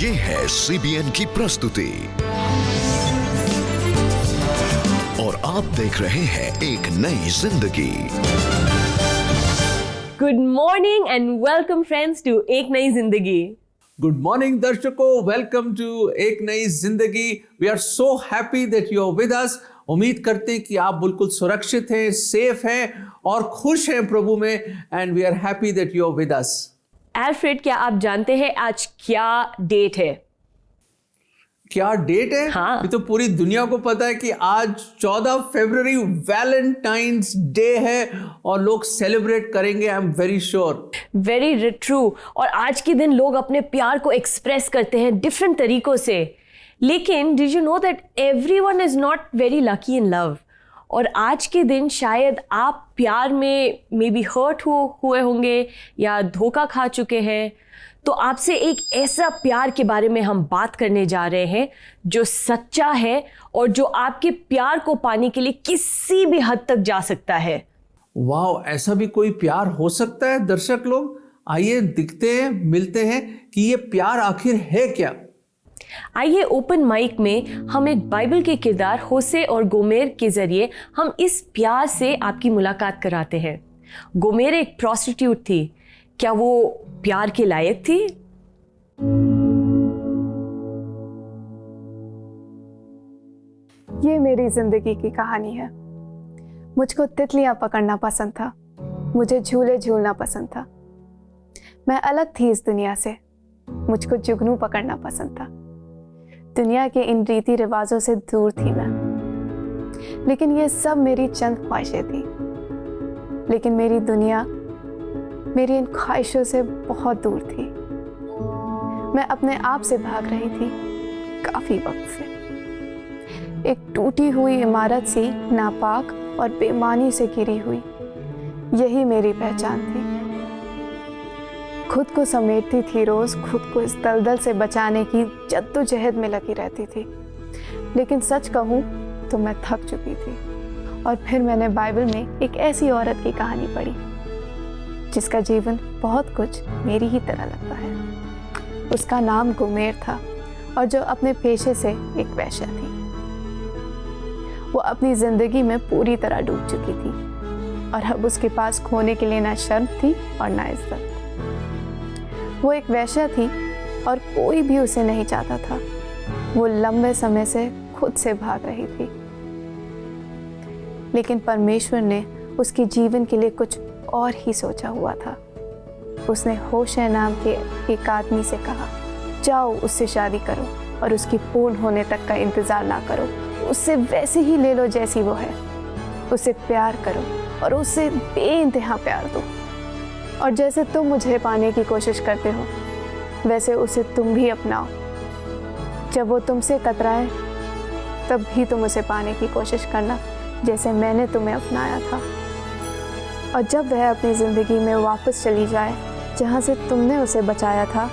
ये है CBN की प्रस्तुति और आप देख रहे हैं एक नई जिंदगी। Good morning and welcome friends to एक नई जिंदगी। गुड मॉर्निंग दर्शकों, वेलकम टू एक नई जिंदगी। We are so happy that you are with us. उम्मीद करते हैं कि आप बिल्कुल सुरक्षित हैं, सेफ हैं और खुश हैं प्रभु में, and we are happy that you are with us. Alfred, क्या आप जानते हैं आज क्या डेट है? क्या डेट है? हाँ। ये तो पूरी दुनिया को पता है कि आज 14 फरवरी वैलेंटाइंस डे है और लोग सेलिब्रेट करेंगे, I am very sure. Very true. और आज के दिन लोग अपने प्यार को एक्सप्रेस करते हैं डिफरेंट तरीकों से। लेकिन did you know that everyone is not very lucky in love? और आज के दिन शायद आप प्यार में मे बी हर्ट हुए होंगे या धोखा खा चुके हैं। तो आपसे एक ऐसा प्यार के बारे में हम बात करने जा रहे हैं जो सच्चा है और जो आपके प्यार को पाने के लिए किसी भी हद तक जा सकता है। वाह, ऐसा भी कोई प्यार हो सकता है? दर्शक लोग आइए दिखते हैं, मिलते हैं कि ये प्यार आखिर है क्या। आइए ओपन माइक में हम एक बाइबल के किरदार होसे और गोमेर के जरिए हम इस प्यार से आपकी मुलाकात कराते हैं। गोमेर एक प्रोस्टिट्यूट थी। क्या वो प्यार के लायक थी? ये मेरी जिंदगी की कहानी है। मुझको तितलियां पकड़ना पसंद था, मुझे झूले झूलना पसंद था। मैं अलग थी इस दुनिया से, मुझको जुगनू पकड़ना पसंद था। दुनिया के इन रीति रिवाजों से दूर थी मैं, लेकिन ये सब मेरी चंद ख्वाहिशें थी। लेकिन मेरी दुनिया मेरी इन ख्वाहिशों से बहुत दूर थी। मैं अपने आप से भाग रही थी काफी वक्त से। एक टूटी हुई इमारत सी नापाक और बेईमानी से घिरी हुई, यही मेरी पहचान थी। खुद को समेटती थी रोज, खुद को इस दलदल से बचाने की जद्दोजहद में लगी रहती थी। लेकिन सच कहूँ तो मैं थक चुकी थी। और फिर मैंने बाइबल में एक ऐसी औरत की कहानी पढ़ी जिसका जीवन बहुत कुछ मेरी ही तरह लगता है। उसका नाम गोमेर था और जो अपने पेशे से एक वेश्या थी। वो अपनी जिंदगी में पूरी तरह डूब चुकी थी और अब उसके पास खोने के लिए ना शर्म थी और ना इज्जत। वो एक वेश्या थी और कोई भी उसे नहीं चाहता था। वो लंबे समय से खुद से भाग रही थी। लेकिन परमेश्वर ने उसके जीवन के लिए कुछ और ही सोचा हुआ था। उसने होशे नाम के एक आदमी से कहा, जाओ उससे शादी करो और उसकी पूर्ण होने तक का इंतजार ना करो। उससे वैसे ही ले लो जैसी वो है। उससे प्यार करो और उससे बेइंतहा प्यार दो। और जैसे तुम मुझे पाने की कोशिश करते हो, वैसे उसे तुम भी अपनाओ। जब वो तुमसे कतराए तब भी तुम उसे पाने की कोशिश करना, जैसे मैंने तुम्हें अपनाया था। और जब वह अपनी ज़िंदगी में वापस चली जाए जहाँ से तुमने उसे बचाया था,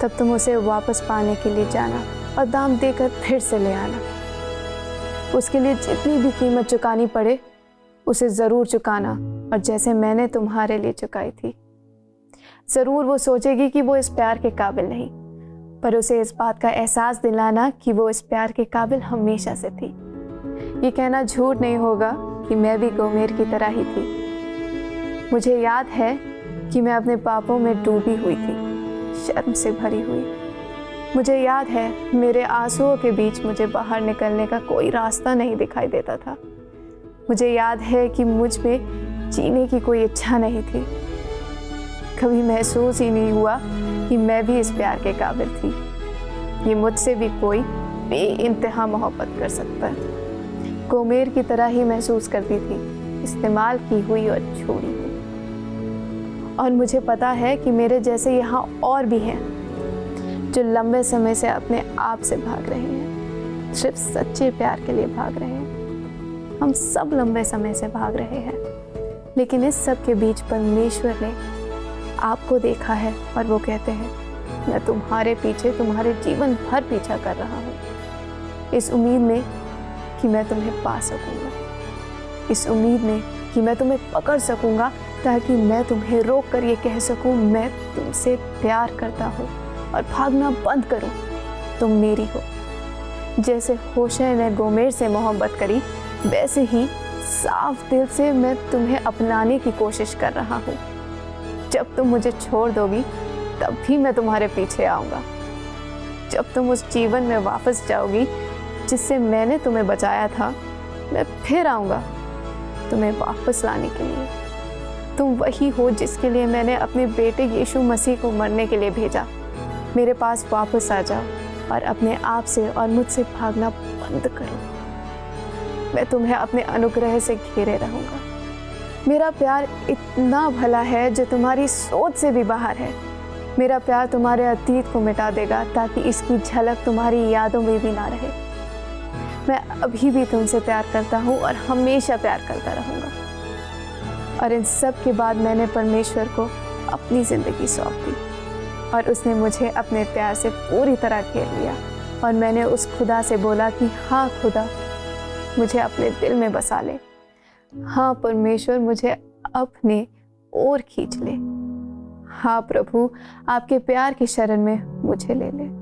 तब तुम उसे वापस पाने के लिए जाना और दाम देकर फिर से ले आना। उसके लिए जितनी भी कीमत चुकानी पड़े उसे ज़रूर चुकाना, और जैसे मैंने तुम्हारे लिए चुकाई थी। ज़रूर वो सोचेगी कि वो इस प्यार के काबिल नहीं, पर उसे इस बात का एहसास दिलाना कि वो इस प्यार के काबिल हमेशा से थी। ये कहना झूठ नहीं होगा कि मैं भी गोमेर की तरह ही थी। मुझे याद है कि मैं अपने पापों में डूबी हुई थी, शर्म से भरी हुई। मुझे याद है मेरे आंसुओं के बीच मुझे बाहर निकलने का कोई रास्ता नहीं दिखाई देता था। मुझे याद है कि मुझ में जीने की कोई इच्छा नहीं थी। कभी महसूस ही नहीं हुआ कि मैं भी इस प्यार के काबिल थी। ये मुझसे भी कोई बेइंतहा मोहब्बत कर सकता है। गोमेर की तरह ही महसूस करती थी, इस्तेमाल की हुई और छोड़ी हुई। और मुझे पता है कि मेरे जैसे यहाँ और भी हैं जो लंबे समय से अपने आप से भाग रहे हैं, सिर्फ सच्चे प्यार के लिए भाग रहे हैं। हम सब लंबे समय से भाग रहे हैं, लेकिन इस सब के बीच परमेश्वर ने आपको देखा है और वो कहते हैं, मैं तुम्हारे पीछे तुम्हारे जीवन भर पीछा कर रहा हूँ, इस उम्मीद में कि मैं तुम्हें पा सकूँगा, इस उम्मीद में कि मैं तुम्हें पकड़ सकूँगा, ताकि मैं तुम्हें रोक कर ये कह सकूँ, मैं तुमसे प्यार करता हूँ, और भागना बंद करूं, तुम मेरी हो। जैसे होशे ने गोमेर से मोहब्बत करी, वैसे ही साफ दिल से मैं तुम्हें अपनाने की कोशिश कर रहा हूँ। जब तुम मुझे छोड़ दोगी तब भी मैं तुम्हारे पीछे आऊँगा। जब तुम उस जीवन में वापस जाओगी जिससे मैंने तुम्हें बचाया था, मैं फिर आऊँगा तुम्हें वापस लाने के लिए। तुम वही हो जिसके लिए मैंने अपने बेटे यीशु मसीह को मरने के लिए भेजा। मेरे पास वापस आ जाओ और अपने आप से और मुझसे भागना बंद करो। मैं तुम्हें अपने अनुग्रह से घेरे रहूँगा। मेरा प्यार इतना भला है जो तुम्हारी सोच से भी बाहर है। मेरा प्यार तुम्हारे अतीत को मिटा देगा ताकि इसकी झलक तुम्हारी यादों में भी ना रहे। मैं अभी भी तुमसे प्यार करता हूँ और हमेशा प्यार करता रहूँगा। और इन सब के बाद मैंने परमेश्वर को अपनी ज़िंदगी सौंप दी और उसने मुझे अपने प्यार से पूरी तरह घेर लिया। और मैंने उस खुदा से बोला कि हाँ खुदा, मुझे अपने दिल में बसा ले। हाँ परमेश्वर, मुझे अपने ओर खींच ले। हाँ प्रभु, आपके प्यार की शरण में मुझे ले ले।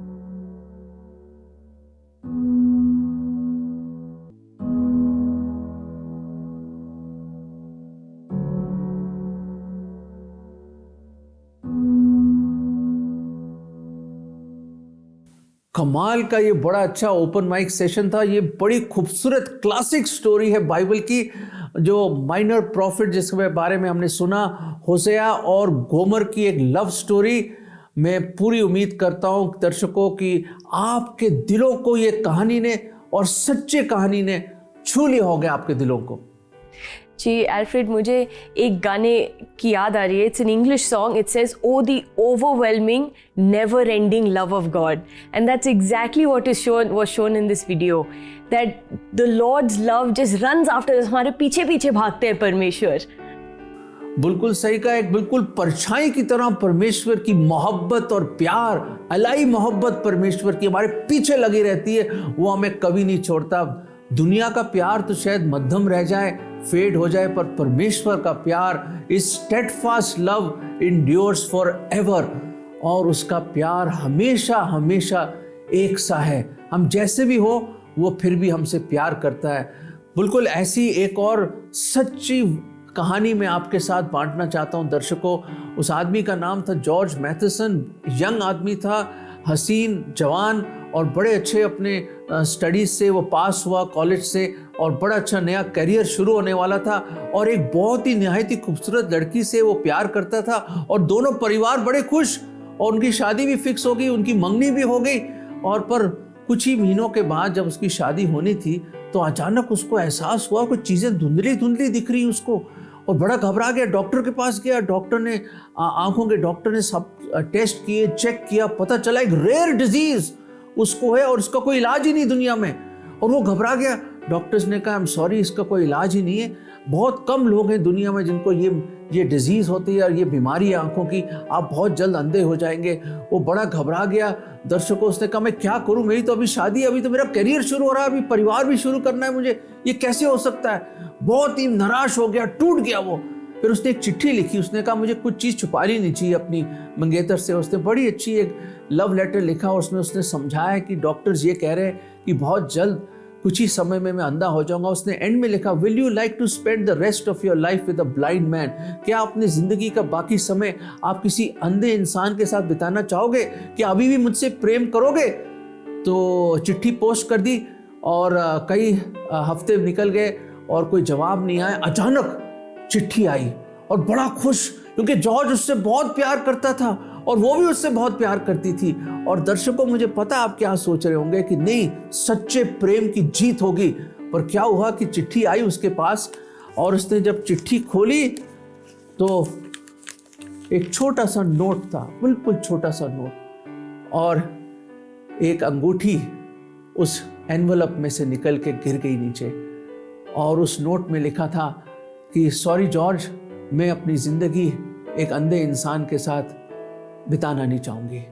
कमाल का ये बड़ा अच्छा ओपन माइक सेशन था। ये बड़ी खूबसूरत क्लासिक स्टोरी है बाइबल की, जो माइनर प्रॉफिट जिसके बारे में हमने सुना, होसेया और गोमर की एक लव स्टोरी। मैं पूरी उम्मीद करता हूँ दर्शकों कि आपके दिलों को ये कहानी ने और सच्चे कहानी ने छू लिया होगा आपके दिलों को। जी एल्फ्रेड, मुझे एक गाने की याद आ रही है। It's an English song. It says, oh the overwhelming never ending love of God, and that's exactly what was shown in this video, that the Lord's love just runs after us. हमारे पीछे पीछे भागते हैं परमेश्वर। बिल्कुल सही कहा। एक बिल्कुल परछाई की तरह परमेश्वर की मोहब्बत और प्यार, अलाई मोहब्बत परमेश्वर की हमारे पीछे लगी रहती है। वो हमें कभी नहीं छोड़ता। दुनिया का प्यार तो शायद मध्यम रह जाए, फेड हो जाए, पर परमेश्वर का प्यार is steadfast love endures forever. और उसका प्यार हमेशा हमेशा एक सा है। हम जैसे भी हो वो फिर भी हमसे प्यार करता है। बिल्कुल ऐसी एक और सच्ची कहानी मैं आपके साथ बांटना चाहता हूं दर्शकों। उस आदमी का नाम था जॉर्ज मैथेसन। यंग आदमी था, हसीन, जवान और बड़े अच्छे अपने स्टडीज से वो पास हुआ कॉलेज से, और बड़ा अच्छा नया करियर शुरू होने वाला था। और एक बहुत ही निहायत ही खूबसूरत लड़की से वो प्यार करता था और दोनों परिवार बड़े खुश, और उनकी शादी भी फिक्स हो गई, उनकी मंगनी भी हो गई। और पर कुछ ही महीनों के बाद जब उसकी शादी होनी थी तो अचानक उसको एहसास हुआ कुछ चीज़ें धुंधली धुंधली दिख रही उसको, और बड़ा घबरा गया। डॉक्टर के पास गया। डॉक्टर ने आंखों के डॉक्टर ने सब टेस्ट किए, चेक किया, पता चला एक रेयर डिजीज उसको है और इसका कोई इलाज ही नहीं दुनिया में। और वो घबरा गया। डॉक्टर्स ने कहा, आई एम सॉरी, इसका कोई इलाज ही नहीं है। बहुत कम लोग हैं दुनिया में जिनको ये डिजीज होती है और ये बीमारी है आंखों की, आप बहुत जल्द अंधे हो जाएंगे। वो बड़ा घबरा गया। दर्शकों, उसने कहा, मैं क्या करूं, मेरी तो अभी शादी, अभी तो मेरा करियर शुरू हो रहा है, अभी परिवार भी शुरू करना है मुझे, ये कैसे हो सकता है। बहुत ही निराश हो गया, टूट गया वो। फिर उसने एक चिट्ठी लिखी। उसने कहा, मुझे कुछ चीज़ छुपानी नहीं चाहिए अपनी मंगेतर से। उसने बड़ी अच्छी एक लव लेटर लिखा। उसमें उसने समझाया कि डॉक्टर्स ये कह रहे हैं कि बहुत जल्द कुछ ही समय में मैं अंधा हो जाऊंगा। उसने एंड में लिखा, will you like to spend the rest of your life with a blind man. क्या अपनी जिंदगी का बाकी समय आप किसी अंधे इंसान के साथ बिताना चाहोगे? क्या अभी भी मुझसे प्रेम करोगे? तो चिट्ठी पोस्ट कर दी और कई हफ्ते निकल गए और कोई जवाब नहीं आया। अचानक चिट्ठी आई और बड़ा खुश, क्योंकि जॉर्ज उससे बहुत प्यार करता था और वो भी उससे बहुत प्यार करती थी। और दर्शकों, मुझे पता आप क्या सोच रहे होंगे कि नहीं, सच्चे प्रेम की जीत होगी। पर क्या हुआ कि चिट्ठी आई उसके पास और उसने जब चिट्ठी खोली तो एक छोटा सा नोट था, बिल्कुल छोटा सा नोट, और एक अंगूठी उस एनवलप में से निकल के गिर गई नीचे। और उस नोट में लिखा था कि सॉरी जॉर्ज, मैं अपनी जिंदगी एक अंधे इंसान के साथ बिताना नहीं चाहूंगी।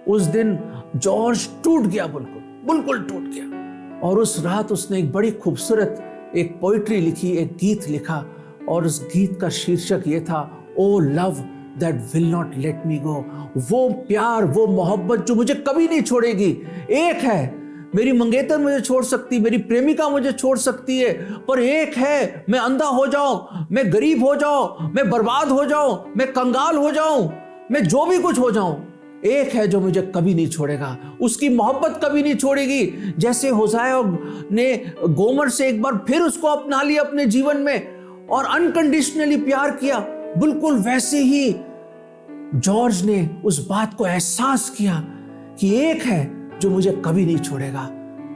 उस दिन जॉर्ज टूट गया, बिल्कुल टूट गया। और उस रात उसने एक बड़ी खूबसूरत एक पोइट्री लिखी, एक गीत लिखा, और उस गीत का शीर्षक ये था, ओ love that will not let me go. वो प्यार, वो मोहब्बत जो मुझे कभी नहीं छोड़ेगी। एक है, मेरी मंगेतर मुझे छोड़ सकती, मेरी प्रेमिका मुझे छोड़ सकती है, पर एक है, मैं अंधा हो जाऊं, मैं गरीब हो जाऊं, मैं बर्बाद हो जाऊं, मैं कंगाल हो जाऊं, मैं जो भी कुछ हो जाऊं, एक है जो मुझे कभी नहीं छोड़ेगा। उसकी मोहब्बत कभी नहीं छोड़ेगी। जैसे होशाया ने गोमर से एक बार फिर उसको अपना लिया अपने जीवन में और अनकंडीशनली प्यार किया, बिल्कुल वैसे ही जॉर्ज ने उस बात को एहसास किया कि एक है जो मुझे कभी नहीं छोड़ेगा।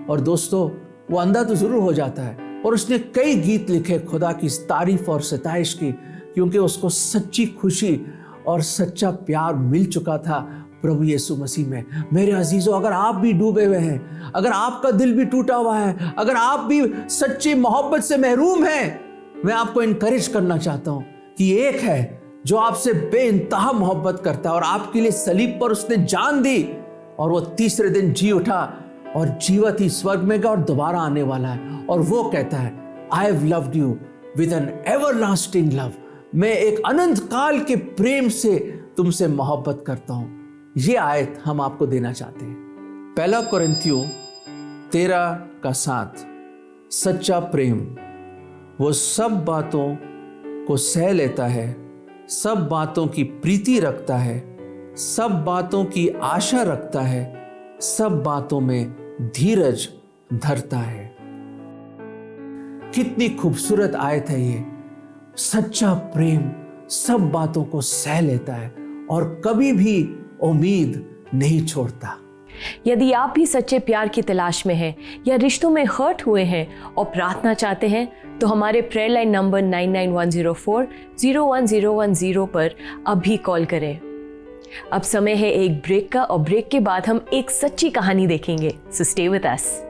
और दोस्तों, वो अंधा तो जरूर हो जाता है और उसने कई गीत लिखे खुदा की तारीफ और सताइश की, क्योंकि उसको सच्ची खुशी और सच्चा प्यार मिल चुका था प्रभु यीशु मसीह में। मेरे अजीजों, अगर आप भी डूबे हुए हैं, अगर आपका दिल भी टूटा हुआ है, अगर आप भी सच्ची मोहब्बत से महरूम हैं, मैं आपको इनकरेज करना चाहता हूं कि एक है जो आपसे बेइंतहा मोहब्बत करता है और आपके लिए सलीब पर उसने जान दी और वो तीसरे दिन जी उठा और जीवित ही स्वर्ग में गया और दोबारा आने वाला है। और वो कहता है, I have loved you with an everlasting love. मैं एक अनंत काल के प्रेम से तुमसे मोहब्बत करता हूं। ये आयत हम आपको देना चाहते हैं। 1 कुरिन्थियों 13:7, सच्चा प्रेम वो सब बातों को सह लेता है, सब बातों की प्रीति रखता है, सब बातों की आशा रखता है, सब बातों में धीरज धरता है। कितनी खूबसूरत आयत है ये। सच्चा प्रेम सब बातों को सह लेता है और कभी भी उम्मीद नहीं छोड़ता। यदि आप भी सच्चे प्यार की तलाश में हैं या रिश्तों में हर्ट हुए हैं और प्रार्थना चाहते हैं, तो हमारे प्रेयर लाइन नंबर 9910401010 पर अभी कॉल करें। अब समय है एक ब्रेक का और ब्रेक के बाद हम एक सच्ची कहानी देखेंगे। So stay with us.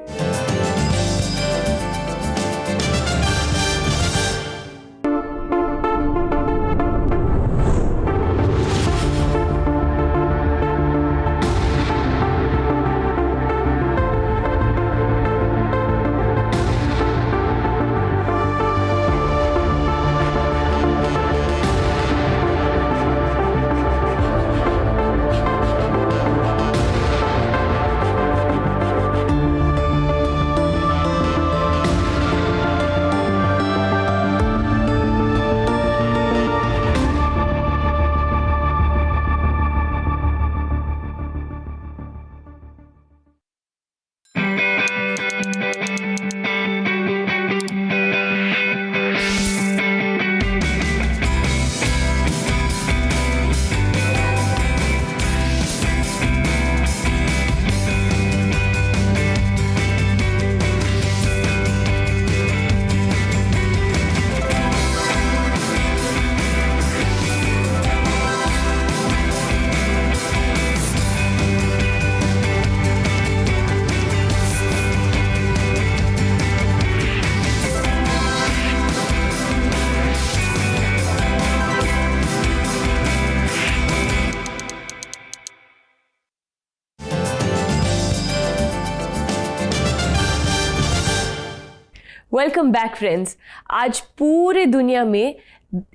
Welcome back friends. आज पूरे दुनिया में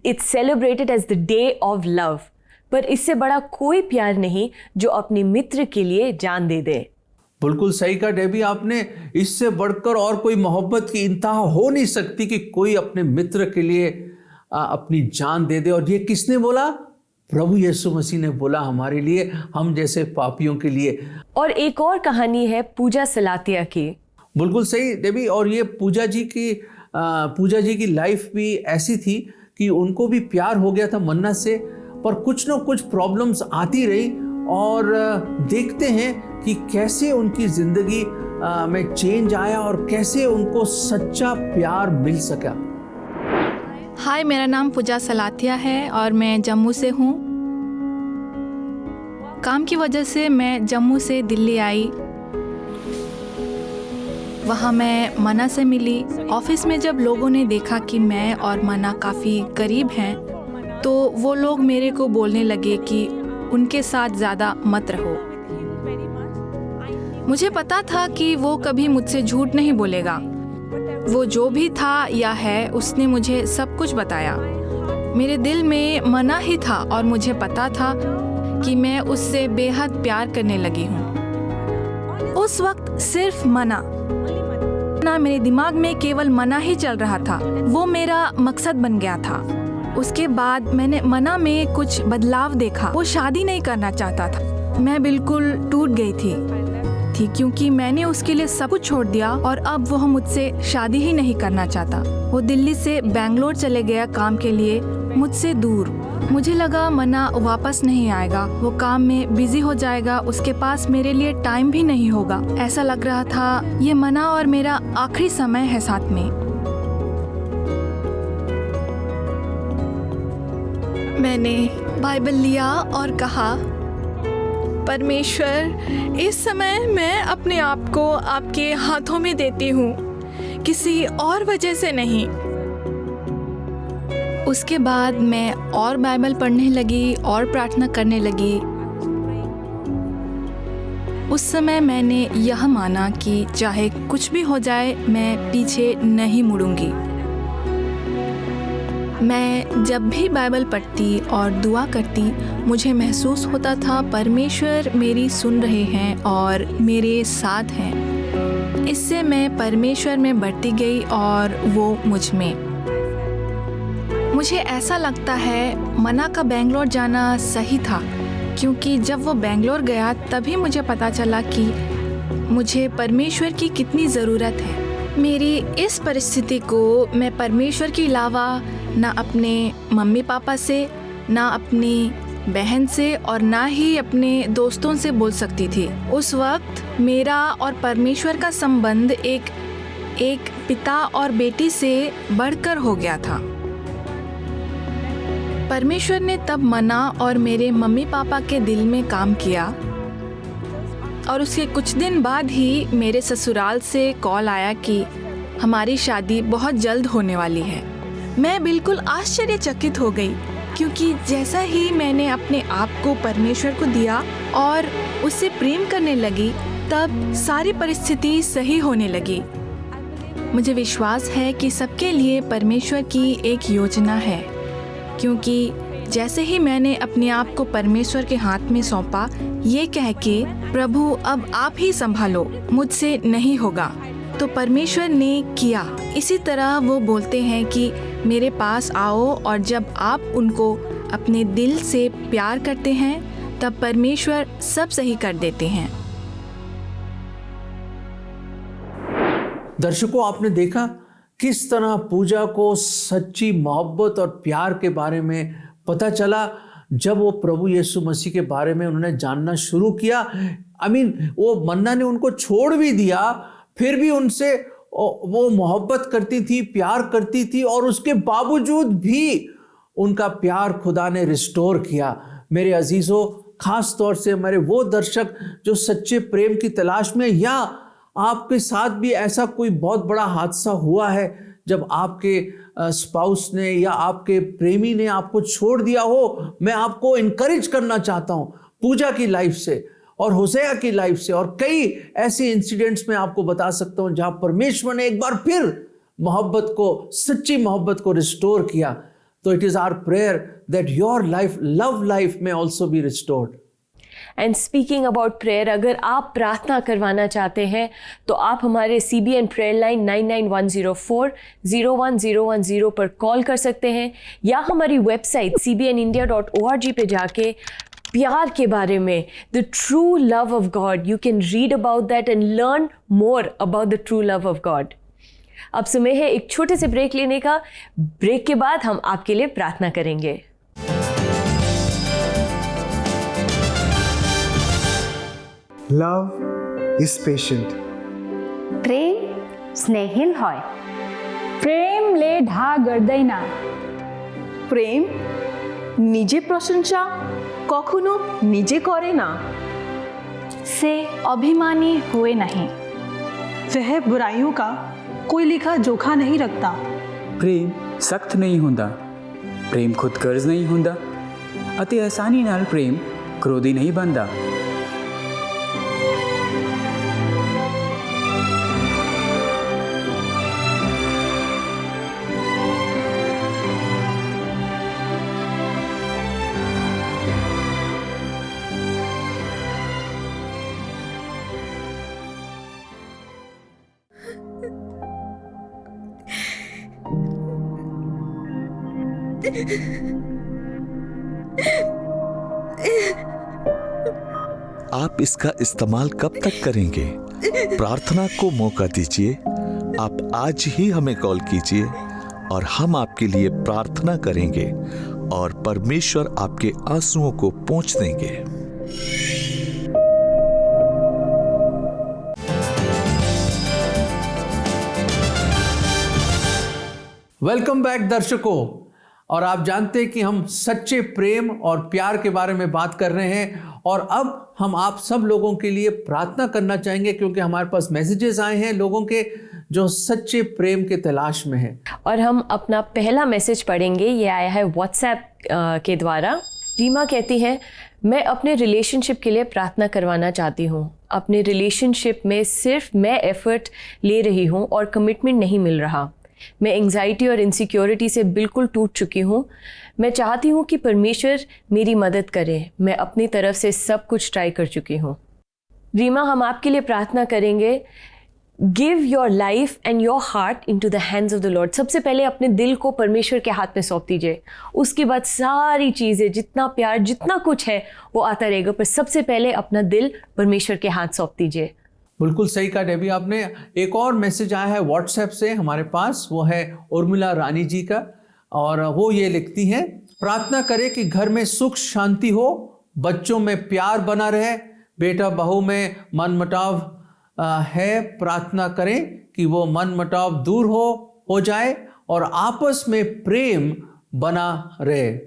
it's celebrated as the day of love, पर इससे बड़ा कोई प्यार नहीं जो अपने मित्र के लिए जान दे दे। बिल्कुल सही कहा डेबी आपने। इससे बढ़कर और कोई मोहब्बत की इंतहा हो नहीं सकती कि कोई अपने मित्र के लिए अपनी जान दे दे। और ये किसने बोला? प्रभु यीशु मसीह ने बोला हमारे लिए, हम जैसे पापियों के लिए। और एक और कहानी है पूजा सलातिया की। बिल्कुल सही डेबी। और ये पूजा जी की लाइफ भी ऐसी थी कि उनको भी प्यार हो गया था मन्ना से, पर कुछ ना कुछ प्रॉब्लम्स आती रही। और देखते हैं कि कैसे उनकी जिंदगी में चेंज आया और कैसे उनको सच्चा प्यार मिल सका। हाय, मेरा नाम पूजा सलातिया है और मैं जम्मू से हूँ। काम की वजह से मैं जम्मू से दिल्ली आई। वहाँ मैं मना से मिली। ऑफिस में जब लोगों ने देखा कि मैं और मना काफ़ी करीब हैं, तो वो लोग मेरे को बोलने लगे कि उनके साथ ज़्यादा मत रहो। मुझे पता था कि वो कभी मुझसे झूठ नहीं बोलेगा। वो जो भी था या है, उसने मुझे सब कुछ बताया। मेरे दिल में मना ही था और मुझे पता था कि मैं उससे बेहद प्यार करने लगी हूँ। उस वक्त सिर्फ मना मेरे दिमाग में केवल मना ही चल रहा था, वो मेरा मकसद बन गया था। उसके बाद मैंने मना में कुछ बदलाव देखा। वो शादी नहीं करना चाहता था। मैं बिल्कुल टूट गई थी क्योंकि मैंने उसके लिए सब कुछ छोड़ दिया और अब वो मुझसे शादी ही नहीं करना चाहता। वो दिल्ली से बेंगलोर चले गया काम के लिए, मुझसे दूर। मुझे लगा मना वापस नहीं आएगा, वो काम में बिजी हो जाएगा, उसके पास मेरे लिए टाइम भी नहीं होगा। ऐसा लग रहा था ये मना और मेरा आखिरी समय है साथ में। मैंने बाइबल लिया और कहा, परमेश्वर, इस समय मैं अपने आप को आपके हाथों में देती हूँ, किसी और वजह से नहीं। उसके बाद मैं और बाइबल पढ़ने लगी और प्रार्थना करने लगी। उस समय मैंने यह माना कि चाहे कुछ भी हो जाए, मैं पीछे नहीं मुड़ूंगी। मैं जब भी बाइबल पढ़ती और दुआ करती, मुझे महसूस होता था परमेश्वर मेरी सुन रहे हैं और मेरे साथ हैं। इससे मैं परमेश्वर में बढ़ती गई और वो मुझ में। मुझे ऐसा लगता है मना का बेंगलोर जाना सही था, क्योंकि जब वो बेंगलोर गया तभी मुझे पता चला कि मुझे परमेश्वर की कितनी ज़रूरत है। मेरी इस परिस्थिति को मैं परमेश्वर के अलावा ना अपने मम्मी पापा से, ना अपनी बहन से और ना ही अपने दोस्तों से बोल सकती थी। उस वक्त मेरा और परमेश्वर का संबंध एक पिता और बेटी से बढ़कर हो गया था। परमेश्वर ने तब मना और मेरे मम्मी पापा के दिल में काम किया और उसके कुछ दिन बाद ही मेरे ससुराल से कॉल आया कि हमारी शादी बहुत जल्द होने वाली है। मैं बिल्कुल आश्चर्यचकित हो गई, क्योंकि जैसा ही मैंने अपने आप को परमेश्वर को दिया और उससे प्रेम करने लगी, तब सारी परिस्थिति सही होने लगी। मुझे विश्वास है कि सबके लिए परमेश्वर की एक योजना है, क्योंकि जैसे ही मैंने अपने आप को परमेश्वर के हाथ में सौंपा, ये कह के प्रभु अब आप ही संभालो, मुझसे नहीं होगा, तो परमेश्वर ने किया। इसी तरह वो बोलते हैं कि मेरे पास आओ, और जब आप उनको अपने दिल से प्यार करते हैं तब परमेश्वर सब सही कर देते हैं। दर्शकों, आपने देखा किस तरह पूजा को सच्ची मोहब्बत और प्यार के बारे में पता चला जब वो प्रभु यीशु मसीह के बारे में उन्होंने जानना शुरू किया। वो मन्ना ने उनको छोड़ भी दिया, फिर भी उनसे वो मोहब्बत करती थी, प्यार करती थी, और उसके बावजूद भी उनका प्यार खुदा ने रिस्टोर किया। मेरे अजीजों, खास तौर से हमारे वो दर्शक जो सच्चे प्रेम की तलाश में, या आपके साथ भी ऐसा कोई बहुत बड़ा हादसा हुआ है जब आपके स्पाउस ने या आपके प्रेमी ने आपको छोड़ दिया हो, मैं आपको इनकरेज करना चाहता हूँ पूजा की लाइफ से और होसेया की लाइफ से, और कई ऐसे इंसिडेंट्स में आपको बता सकता हूँ जहाँ परमेश्वर ने एक बार फिर मोहब्बत को, सच्ची मोहब्बत को रिस्टोर किया। तो it is our prayer that your life, love life में also be restored. And speaking about prayer, अगर आप प्रार्थना करवाना चाहते हैं तो आप हमारे CBN प्रेयर लाइन 9910401010 पर कॉल कर सकते हैं, या हमारी वेबसाइट cbnindia.org पे जाके प्यार के बारे में, the true love of God, you can read about that and learn more about the true love of God. अब समय है एक छोटे से ब्रेक लेने का। ब्रेक के बाद हम आपके लिए प्रार्थना करेंगे। Love is patient. प्रेम स्नेहिल হয়। প্রেমলে ঢা গর্দাইনা। প্রেম নিজে প্রশংসা কখনো নিজে করে না। से अभिमानी हुए नहीं। वह बुराइयों का कोई लिखा जोखा नहीं रखता। प्रेम सख्त नहीं ਹੁੰਦਾ, प्रेम खुदगर्ज नहीं ਹੁੰਦਾ ਅਤੇ ਆਸਾਨੀ ਨਾਲ प्रेम क्रोधी नहीं बनता। आप इसका इस्तेमाल कब तक करेंगे? प्रार्थना को मौका दीजिए। आप आज ही हमें कॉल कीजिए और हम आपके लिए प्रार्थना करेंगे और परमेश्वर आपके आंसुओं को पोंछ देंगे। वेलकम बैक दर्शकों। और आप जानते हैं कि हम सच्चे प्रेम और प्यार के बारे में बात कर रहे हैं और अब हम आप सब लोगों के लिए प्रार्थना करना चाहेंगे क्योंकि हमारे पास मैसेजेस आए हैं लोगों के जो सच्चे प्रेम के तलाश में हैं। और हम अपना पहला मैसेज पढ़ेंगे। ये आया है व्हाट्सएप के द्वारा। रीमा कहती है, मैं अपने रिलेशनशिप के लिए प्रार्थना करवाना चाहती हूँ। अपने रिलेशनशिप में सिर्फ मैं एफर्ट ले रही हूँ और कमिटमेंट नहीं मिल रहा। मैं एंग्जाइटी और इनसिक्योरिटी से बिल्कुल टूट चुकी हूँ। मैं चाहती हूँ कि परमेश्वर मेरी मदद करे। मैं अपनी तरफ से सब कुछ ट्राई कर चुकी हूँ। रीमा, हम आपके लिए प्रार्थना करेंगे। Give your life and your heart into the hands of the Lord. सबसे पहले अपने दिल को परमेश्वर के हाथ में सौंप दीजिए। उसके बाद सारी चीज़ें, जितना प्यार, जितना कुछ है वो आता रहेगा, पर सबसे पहले अपना दिल परमेश्वर के हाथ सौंप दीजिए। बिल्कुल सही कहा डेबी आपने। एक और मैसेज आया है व्हाट्सएप से हमारे पास, वो है उर्मिला रानी जी का और वो ये लिखती हैं, प्रार्थना करें कि घर में सुख शांति हो, बच्चों में प्यार बना रहे, बेटा बहू में मनमुटाव है, प्रार्थना करें कि वो मनमुटाव दूर हो जाए और आपस में प्रेम बना रहे।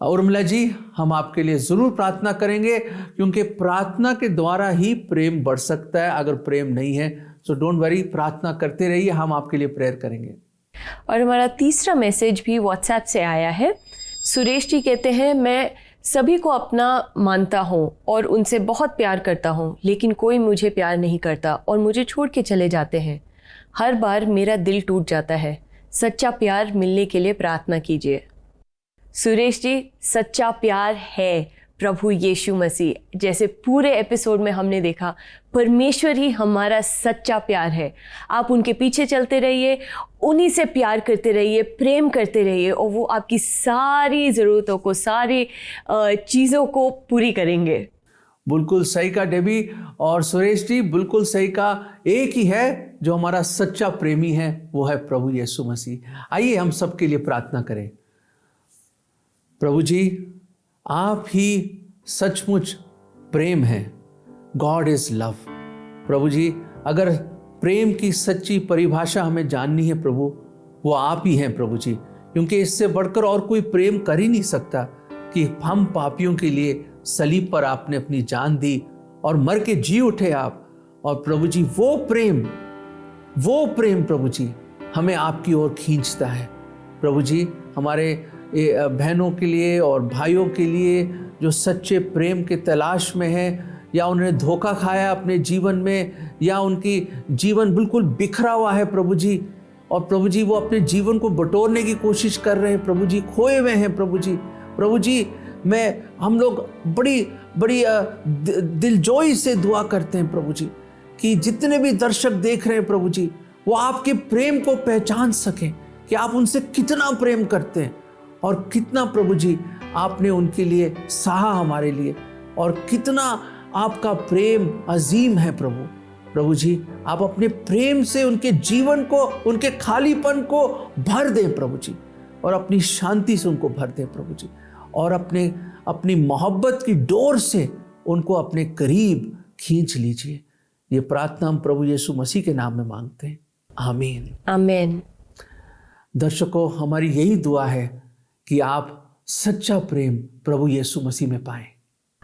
उर्मिला जी, हम आपके लिए ज़रूर प्रार्थना करेंगे क्योंकि प्रार्थना के द्वारा ही प्रेम बढ़ सकता है। अगर प्रेम नहीं है सो डोंट वरी, प्रार्थना करते रहिए, हम आपके लिए प्रेयर करेंगे। और हमारा तीसरा मैसेज भी व्हाट्सएप से आया है। सुरेश जी कहते हैं, मैं सभी को अपना मानता हूँ और उनसे बहुत प्यार करता हूँ, लेकिन कोई मुझे प्यार नहीं करता और मुझे छोड़ के चले जाते हैं। हर बार मेरा दिल टूट जाता है। सच्चा प्यार मिलने के लिए प्रार्थना कीजिए। सुरेश जी, सच्चा प्यार है प्रभु यीशु मसीह। जैसे पूरे एपिसोड में हमने देखा, परमेश्वर ही हमारा सच्चा प्यार है। आप उनके पीछे चलते रहिए, उन्हीं से प्यार करते रहिए, प्रेम करते रहिए और वो आपकी सारी ज़रूरतों को, सारी चीज़ों को पूरी करेंगे। बिल्कुल सही कहा डेबी और सुरेश जी, बिल्कुल सही कहा। एक ही है जो हमारा सच्चा प्रेमी है, वो है प्रभु यीशु मसीह। आइए हम सबके लिए प्रार्थना करें। प्रभु जी, आप ही सचमुच प्रेम हैं। God is love. प्रभु जी, अगर प्रेम की सच्ची परिभाषा हमें जाननी है प्रभु, वो आप ही हैं प्रभु जी, क्योंकि इससे बढ़कर और कोई प्रेम कर ही नहीं सकता कि हम पापियों के लिए सलीब पर आपने अपनी जान दी और मर के जी उठे आप। और प्रभु जी, वो प्रेम प्रभु जी हमें आपकी ओर खींचता है। प्रभु जी, हमारे बहनों के लिए और भाइयों के लिए जो सच्चे प्रेम के तलाश में हैं, या उन्होंने धोखा खाया अपने जीवन में, या उनकी जीवन बिल्कुल बिखरा हुआ है प्रभु जी, और प्रभु जी वो अपने जीवन को बटोरने की कोशिश कर रहे हैं प्रभु जी, खोए हुए हैं प्रभु जी। प्रभु जी, हम लोग बड़ी दिलजोई से दुआ करते हैं प्रभु जी कि जितने भी दर्शक देख रहे हैं प्रभु जी, वो आपके प्रेम को पहचान सकें कि आप उनसे कितना प्रेम करते हैं और कितना प्रभु जी आपने उनके लिए सहा हमारे लिए, और कितना आपका प्रेम अजीम है प्रभु। प्रभु जी, आप अपने प्रेम से उनके जीवन को, उनके खालीपन को भर दें प्रभु जी, और अपनी शांति से उनको भर दें प्रभु जी, और अपनी मोहब्बत की डोर से उनको अपने करीब खींच लीजिए। ये प्रार्थना हम प्रभु यीशु मसीह के नाम में मांगते हैं, आमीन आमीन। दर्शकों, हमारी यही दुआ है कि आप सच्चा प्रेम प्रभु यीशु मसीह में पाएं।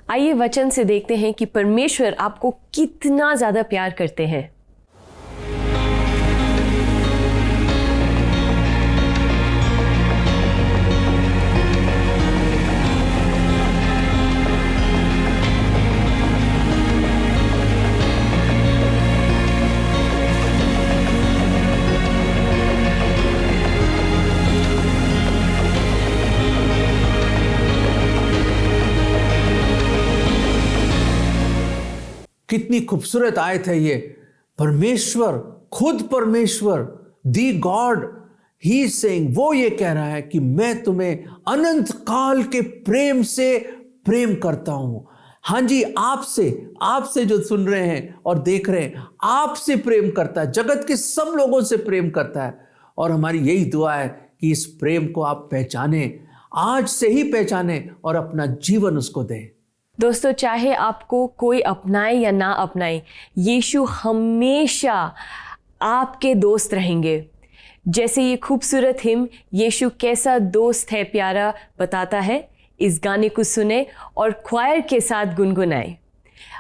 आइए वचन से देखते हैं कि परमेश्वर आपको कितना ज़्यादा प्यार करते हैं। कितनी खूबसूरत आयत है ये। परमेश्वर, खुद परमेश्वर, दी गॉड, ही इज सेइंग, वो ये कह रहा है कि मैं तुम्हें अनंत काल के प्रेम से प्रेम करता हूं। हाँ जी, आपसे जो सुन रहे हैं और देख रहे हैं, आपसे प्रेम करता है, जगत के सब लोगों से प्रेम करता है। और हमारी यही दुआ है कि इस प्रेम को आप पहचाने, आज से ही पहचाने और अपना जीवन उसको दें। दोस्तों, चाहे आपको कोई अपनाए या ना अपनाए, यीशु हमेशा आपके दोस्त रहेंगे। जैसे ये खूबसूरत हिम यीशु कैसा दोस्त है प्यारा बताता है, इस गाने को सुने और क्वायर के साथ गुनगुनाए।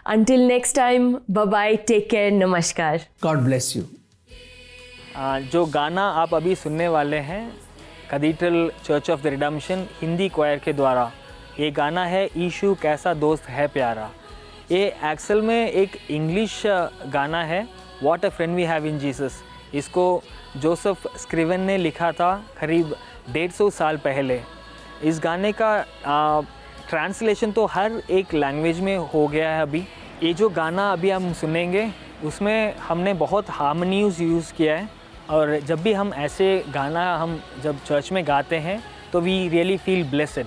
Until next time, bye bye, take care, नमस्कार, गॉड ब्लेस यू। जो गाना आप अभी सुनने वाले हैं Cathedral Church of the Redemption Hindi choir के द्वारा, ये गाना है यीशु कैसा दोस्त है प्यारा। ये एक्चुअल में एक इंग्लिश गाना है, what a friend we have in Jesus. इसको जोसेफ स्क्रिवन ने लिखा था करीब 150 साल पहले। इस गाने का ट्रांसलेशन तो हर एक लैंग्वेज में हो गया है अभी। ये जो गाना अभी हम सुनेंगे उसमें हमने बहुत हार्मनीज यूज़ किया है, और जब भी हम ऐसे गाना हम जब चर्च में गाते हैं तो वी रियली फील ब्लेस्ड।